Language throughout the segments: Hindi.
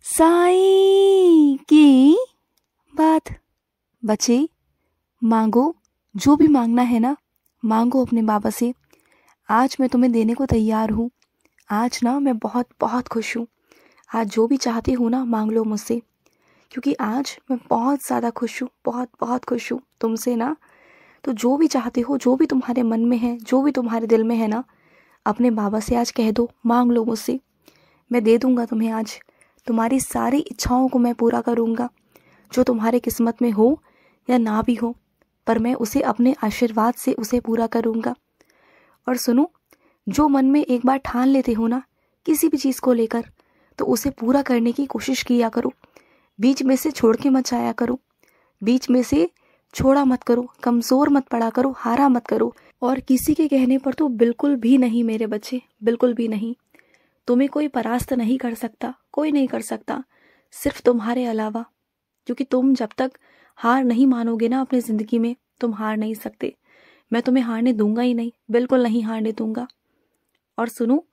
साईं की बात। बच्चे, मांगो, जो भी मांगना है ना मांगो अपने बाबा से। आज मैं तुम्हें देने को तैयार हूँ। आज ना मैं बहुत बहुत खुश हूँ। आज जो भी चाहते हो ना मांग लो मुझसे, क्योंकि आज मैं बहुत ज़्यादा खुश हूँ, बहुत बहुत खुश हूँ तुमसे ना। तो जो भी चाहते हो, जो भी तुम्हारे मन में है, जो भी तुम्हारे दिल में है ना, अपने बाबा से आज कह दो, मांग लो मुझसे। मैं दे दूँगा तुम्हें। आज तुम्हारी सारी इच्छाओं को मैं पूरा करूँगा, जो तुम्हारे किस्मत में हो या ना भी हो, पर मैं उसे अपने आशीर्वाद से उसे पूरा करूँगा। और सुनो, जो मन में एक बार ठान लेते हो ना किसी भी चीज़ को लेकर, तो उसे पूरा करने की कोशिश किया करो। बीच में से छोड़ के मत जाया करो, बीच में से छोड़ा मत करो, कमज़ोर मत पड़ा करो, हारा मत करो। और किसी के कहने पर तो बिल्कुल भी नहीं मेरे बच्चे, बिल्कुल भी नहीं। तुम्हें कोई परास्त नहीं कर सकता, कोई नहीं कर सकता, सिर्फ तुम्हारे अलावा। क्योंकि तुम जब तक हार नहीं मानोगे ना अपनी ज़िंदगी में, तुम हार नहीं सकते। मैं तुम्हें हारने दूंगा ही नहीं, बिल्कुल नहीं हारने दूंगा। और सुनो,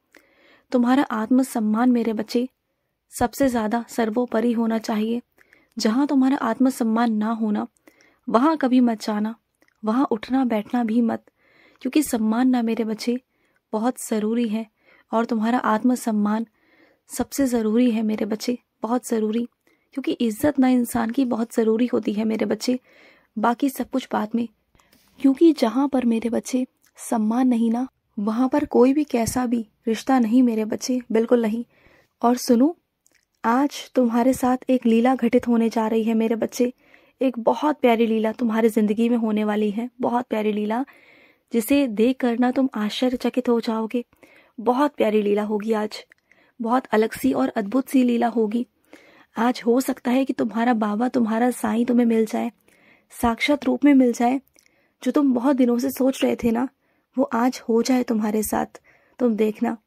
तुम्हारा आत्मसम्मान मेरे बच्चे सबसे ज़्यादा सर्वोपरि होना चाहिए। जहाँ तुम्हारा आत्मसम्मान ना होना, वहाँ कभी मत जाना, वहाँ उठना बैठना भी मत। क्योंकि सम्मान ना मेरे बच्चे बहुत ज़रूरी है, और तुम्हारा आत्मसम्मान सबसे ज़रूरी है मेरे बच्चे, बहुत ज़रूरी। क्योंकि इज्जत ना इंसान की बहुत ज़रूरी होती है मेरे बच्चे, बाकी सब कुछ बाद में। क्योंकि जहाँ पर मेरे बच्चे सम्मान नहीं ना, वहाँ पर कोई भी कैसा भी रिश्ता नहीं मेरे बच्चे, बिल्कुल नहीं। और सुनो, आज तुम्हारे साथ एक लीला घटित होने जा रही है मेरे बच्चे। एक बहुत प्यारी लीला तुम्हारी ज़िंदगी में होने वाली है, बहुत प्यारी लीला, जिसे देख कर ना तुम आश्चर्यचकित हो जाओगे। बहुत प्यारी लीला होगी आज, बहुत अलग सी और अद्भुत सी लीला होगी। आज हो सकता है कि तुम्हारा बाबा, तुम्हारा साईं तुम्हें मिल जाए, साक्षात रूप में मिल जाए। जो तुम बहुत दिनों से सोच रहे थे ना, वो आज हो जाए तुम्हारे साथ, तुम देखना।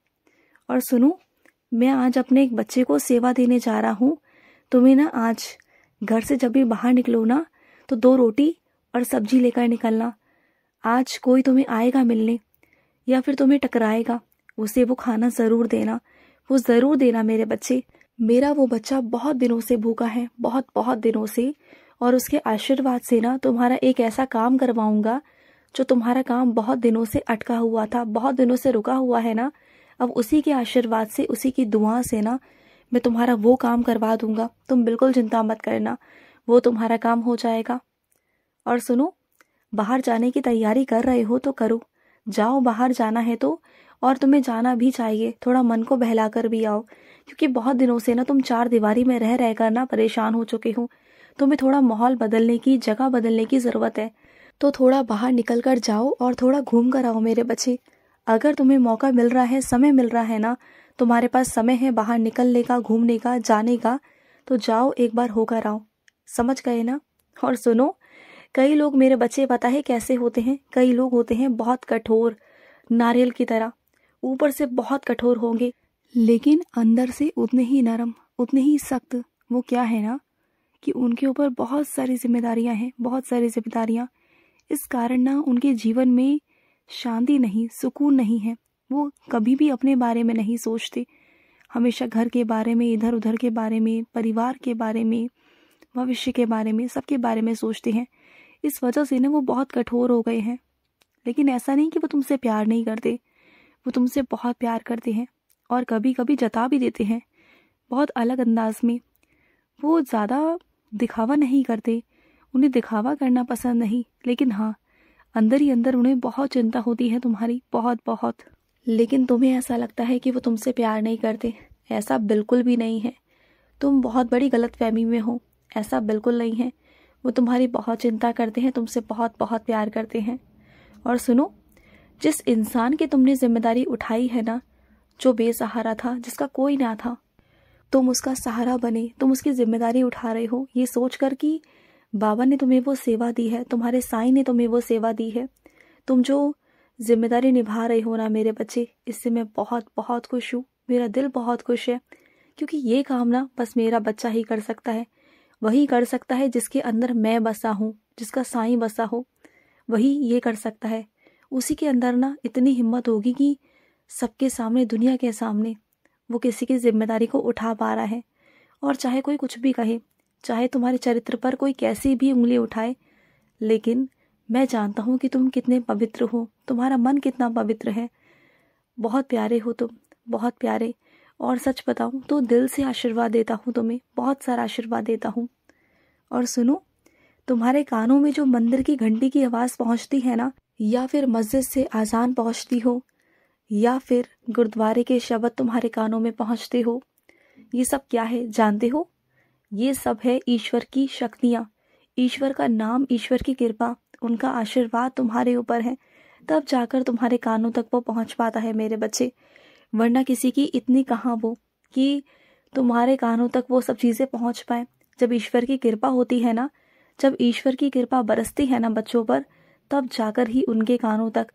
और सुनो, मैं आज अपने एक बच्चे को सेवा देने जा रहा हूँ। तुम्हें ना आज घर से जब भी बाहर निकलो ना, तो 2 रोटी और सब्जी लेकर निकलना। आज कोई तुम्हें आएगा मिलने या फिर तुम्हें टकराएगा, उसे वो खाना ज़रूर देना, वो ज़रूर देना मेरे बच्चे। मेरा वो बच्चा बहुत दिनों से भूखा है, बहुत बहुत दिनों से। और उसके आशीर्वाद से ना तुम्हारा एक ऐसा काम करवाऊंगा, जो तुम्हारा काम बहुत दिनों से अटका हुआ था, बहुत दिनों से रुका हुआ है ना, अब उसी के आशीर्वाद से, उसी की दुआ से ना मैं तुम्हारा वो काम करवा दूंगा। तुम बिल्कुल चिंता मत करना, वो तुम्हारा काम हो जाएगा। और सुनो, बाहर जाने की तैयारी कर रहे हो तो करो, जाओ, बाहर जाना है तो। और तुम्हें जाना भी चाहिए, थोड़ा मन को बहला कर भी आओ। क्योंकि बहुत दिनों से ना तुम 4 दीवारी में रह रहकर ना परेशान हो चुके हो। तुम्हें थोड़ा माहौल बदलने की, जगह बदलने की ज़रूरत है। तो थोड़ा बाहर निकल कर जाओ और थोड़ा घूम कर आओ मेरे बच्चे। अगर तुम्हें मौका मिल रहा है, समय मिल रहा है ना, तुम्हारे पास समय है बाहर निकलने का, घूमने का, जाने का, तो जाओ, एक बार होकर आओ। समझ गए ना? और सुनो, कई लोग मेरे बच्चे पता है कैसे होते हैं? कई लोग होते हैं बहुत कठोर, नारियल की तरह। ऊपर से बहुत कठोर होंगे, लेकिन अंदर से उतने ही नरम, उतने ही सख्त। वो क्या है ना, कि उनके ऊपर बहुत सारी जिम्मेदारियां हैं, बहुत सारी जिम्मेदारियां। इस कारण ना उनके जीवन में शांति नहीं, सुकून नहीं है। वो कभी भी अपने बारे में नहीं सोचते, हमेशा घर के बारे में, इधर उधर के बारे में, परिवार के बारे में, भविष्य के बारे में, सबके बारे में सोचते हैं। इस वजह से ना वो बहुत कठोर हो गए हैं। लेकिन ऐसा नहीं कि वो तुमसे प्यार नहीं करते, वो तुमसे बहुत प्यार करते हैं, और कभी कभी जता भी देते हैं, बहुत अलग अंदाज में। वो ज़्यादा दिखावा नहीं करते, उन्हें दिखावा करना पसंद नहीं, लेकिन हाँ, अंदर ही अंदर उन्हें बहुत चिंता होती है तुम्हारी, बहुत बहुत। लेकिन तुम्हें ऐसा लगता है कि वो तुमसे प्यार नहीं करते, ऐसा बिल्कुल भी नहीं है। तुम बहुत बड़ी गलतफहमी में हो, ऐसा बिल्कुल नहीं है। वो तुम्हारी बहुत चिंता करते हैं, तुमसे बहुत बहुत प्यार करते हैं। और सुनो, जिस इंसान की तुमने जिम्मेदारी उठाई है ना, जो बेसहारा था, जिसका कोई ना था, तुम उसका सहारा बने, तुम उसकी जिम्मेदारी उठा रहे हो, ये सोच कर कि बाबा ने तुम्हें वो सेवा दी है, तुम्हारे साईं ने तुम्हें वो सेवा दी है। तुम जो जिम्मेदारी निभा रहे हो ना मेरे बच्चे, इससे मैं बहुत बहुत खुश हूँ, मेरा दिल बहुत खुश है। क्योंकि ये काम ना बस मेरा बच्चा ही कर सकता है, वही कर सकता है जिसके अंदर मैं बसा हूँ, जिसका साईं बसा हो, वही ये कर सकता है। उसी के अंदर ना इतनी हिम्मत होगी कि सबके सामने, दुनिया के सामने, वो किसी की जिम्मेदारी को उठा पा रहा है। और चाहे कोई कुछ भी कहे, चाहे तुम्हारे चरित्र पर कोई कैसी भी उंगली उठाए, लेकिन मैं जानता हूँ कि तुम कितने पवित्र हो, तुम्हारा मन कितना पवित्र है। बहुत प्यारे हो तुम, बहुत प्यारे। और सच बताऊँ तो दिल से आशीर्वाद देता हूँ तुम्हें, बहुत सारा आशीर्वाद देता हूँ। और सुनो, तुम्हारे कानों में जो मंदिर की घंटी की आवाज़ पहुँचती है ना, या फिर मस्जिद से आज़ान पहुँचती हो, या फिर गुरुद्वारे के शब्द तुम्हारे कानों में पहुँचते हो, ये सब क्या है जानते हो? ये सब है ईश्वर की शक्तियाँ, ईश्वर का नाम, ईश्वर की कृपा, उनका आशीर्वाद तुम्हारे ऊपर है, तब जाकर तुम्हारे कानों तक वो पहुँच पाता है मेरे बच्चे। वरना किसी की इतनी कहाँ वो कि तुम्हारे कानों तक वो सब चीज़ें पहुँच पाए। जब ईश्वर की कृपा होती है ना, जब ईश्वर की कृपा बरसती है ना बच्चों पर, तब जाकर ही उनके कानों तक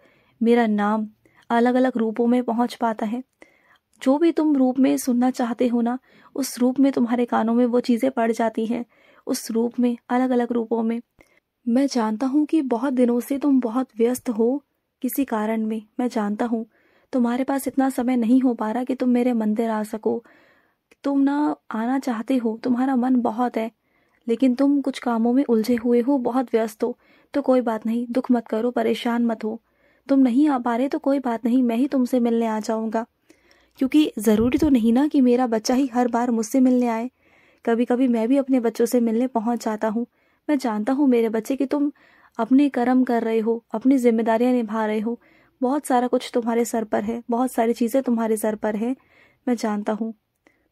मेरा नाम अलग अलग रूपों में पहुँच पाता है। जो भी तुम रूप में सुनना चाहते हो ना, उस रूप में तुम्हारे कानों में वो चीज़ें पड़ जाती हैं, उस रूप में, अलग अलग रूपों में। मैं जानता हूँ कि बहुत दिनों से तुम बहुत व्यस्त हो किसी कारण में। मैं जानता हूँ तुम्हारे पास इतना समय नहीं हो पा रहा कि तुम मेरे मंदिर आ सको। तुम ना आना चाहते हो, तुम्हारा मन बहुत है, लेकिन तुम कुछ कामों में उलझे हुए हो, बहुत व्यस्त हो। तो कोई बात नहीं, दुख मत करो, परेशान मत हो। तुम नहीं आ पा रहे तो कोई बात नहीं, मैं ही तुमसे मिलने आ जाऊँगा। क्योंकि ज़रूरी तो नहीं ना कि मेरा बच्चा ही हर बार मुझसे मिलने आए। कभी कभी मैं भी अपने बच्चों से मिलने पहुंच जाता हूँ। मैं जानता हूँ मेरे बच्चे कि तुम अपने कर्म कर रहे हो, अपनी जिम्मेदारियां निभा रहे हो, बहुत सारा कुछ तुम्हारे सर पर है, बहुत सारी चीज़ें तुम्हारे सर पर है, मैं जानता हूँ।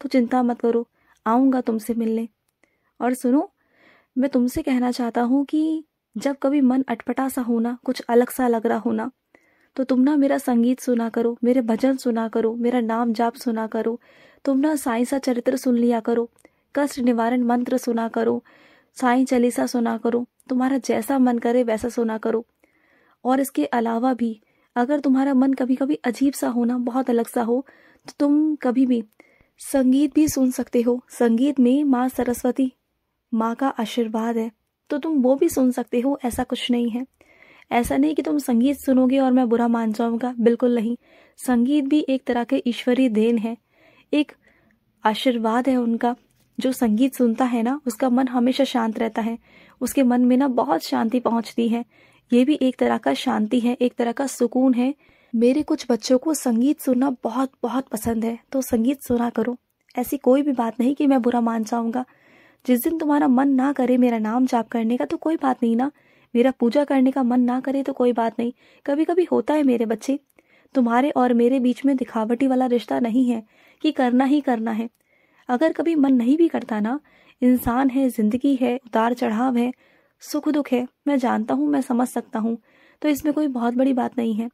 तो चिंता मत करो, आऊँगा तुमसे मिलने। और सुनो, मैं तुमसे कहना चाहता हूँ कि जब कभी मन अटपटा सा होना, कुछ अलग सा लग रहा होना, तो तुम ना मेरा संगीत सुना करो, मेरे भजन सुना करो, मेरा नाम जाप सुना करो। तुम ना साईं सा चरित्र सुन लिया करो, कष्ट निवारण मंत्र सुना करो, साईं चालीसा सुना करो, तुम्हारा जैसा मन करे वैसा सुना करो। और इसके अलावा भी अगर तुम्हारा मन कभी कभी अजीब सा हो ना, बहुत अलग सा हो, तो तुम कभी भी संगीत भी सुन सकते हो। संगीत में माँ सरस्वती, माँ का आशीर्वाद है, तो तुम वो भी सुन सकते हो, ऐसा कुछ नहीं है। ऐसा नहीं कि तुम संगीत सुनोगे और मैं बुरा मान जाऊंगा, बिल्कुल नहीं। संगीत भी एक तरह के ईश्वरीय देन है, एक आशीर्वाद है उनका। जो संगीत सुनता है ना, उसका मन हमेशा शांत रहता है, उसके मन में ना बहुत शांति पहुंचती है। ये भी एक तरह का शांति है, एक तरह का सुकून है। मेरे कुछ बच्चों को संगीत सुनना बहुत बहुत पसंद है, तो संगीत सुना करो। ऐसी कोई भी बात नहीं कि मैं बुरा मान जाऊंगा। जिस दिन तुम्हारा मन ना करे मेरा नाम जाप करने का, तो कोई बात नहीं ना, मेरा पूजा करने का मन ना करे तो कोई बात नहीं। कभी कभी होता है मेरे बच्चे, तुम्हारे और मेरे बीच में दिखावटी वाला रिश्ता नहीं है कि करना ही करना है। अगर कभी मन नहीं भी करता ना, इंसान है, जिंदगी है, उतार चढ़ाव है, सुख दुख है, मैं जानता हूँ, मैं समझ सकता हूँ। तो इसमें कोई बहुत बड़ी बात नहीं है,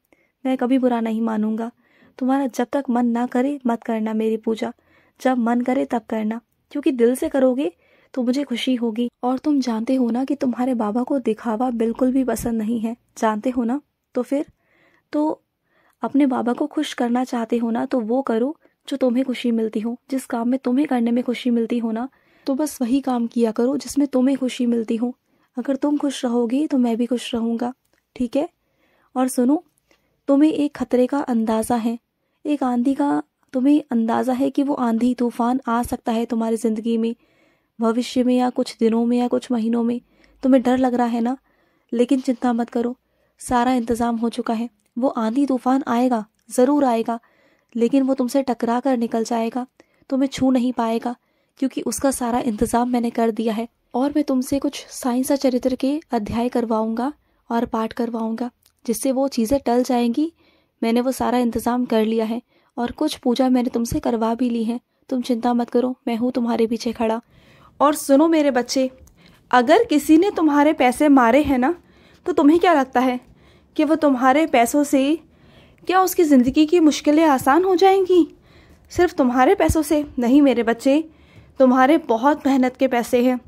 मैं कभी बुरा नहीं मानूंगा। तुम्हारा जब तक मन ना करे मत करना मेरी पूजा, जब मन करे तब करना, क्योंकि दिल से करोगे तो मुझे खुशी होगी। और तुम जानते हो ना कि तुम्हारे बाबा को दिखावा बिल्कुल भी पसंद नहीं है, जानते हो ना। तो फिर तो अपने बाबा को खुश करना चाहते हो ना, तो वो करो जो तुम्हें खुशी मिलती हो। जिस काम में तुम्हें करने में खुशी मिलती हो ना, तो बस वही काम किया करो जिसमें तुम्हें खुशी मिलती हो। अगर तुम खुश रहोगी तो मैं भी खुश रहूँगा, ठीक है। और सुनो, तुम्हें एक खतरे का अंदाज़ा है, एक आंधी का तुम्हें अंदाज़ा है कि वो आंधी तूफान आ सकता है तुम्हारी ज़िंदगी में, भविष्य में या कुछ दिनों में या कुछ महीनों में। तुम्हें डर लग रहा है ना, लेकिन चिंता मत करो, सारा इंतज़ाम हो चुका है। वो आंधी तूफान आएगा, ज़रूर आएगा, लेकिन वो तुमसे टकरा कर निकल जाएगा, तुम्हें छू नहीं पाएगा, क्योंकि उसका सारा इंतज़ाम मैंने कर दिया है। और मैं तुमसे कुछ साईं सा चरित्र के अध्याय करवाऊँगा और पाठ करवाऊँगा, जिससे वो चीज़ें टल जाएंगी। मैंने वो सारा इंतज़ाम कर लिया है और कुछ पूजा मैंने तुमसे करवा भी ली है। तुम चिंता मत करो, मैं हूँ तुम्हारे पीछे खड़ा। और सुनो मेरे बच्चे, अगर किसी ने तुम्हारे पैसे मारे हैं ना, तो तुम्हें क्या लगता है कि वो तुम्हारे पैसों से क्या उसकी ज़िंदगी की मुश्किलें आसान हो जाएंगी? सिर्फ तुम्हारे पैसों से नहीं मेरे बच्चे, तुम्हारे बहुत मेहनत के पैसे हैं।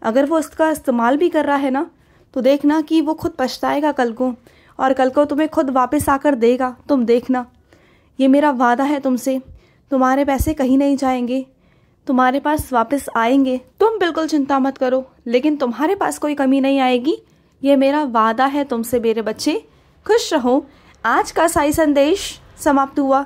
अगर वो इसका इस्तेमाल भी कर रहा है ना, तो देखना कि वो खुद पछताएगा कल को, और कल को तुम्हें खुद वापस आकर देगा। तुम देखना, ये मेरा वादा है तुमसे, तुम्हारे पैसे कहीं नहीं जाएंगे, तुम्हारे पास वापस आएंगे। तुम बिल्कुल चिंता मत करो, लेकिन तुम्हारे पास कोई कमी नहीं आएगी, ये मेरा वादा है तुमसे मेरे बच्चे। खुश रहो। आज का साई संदेश समाप्त हुआ।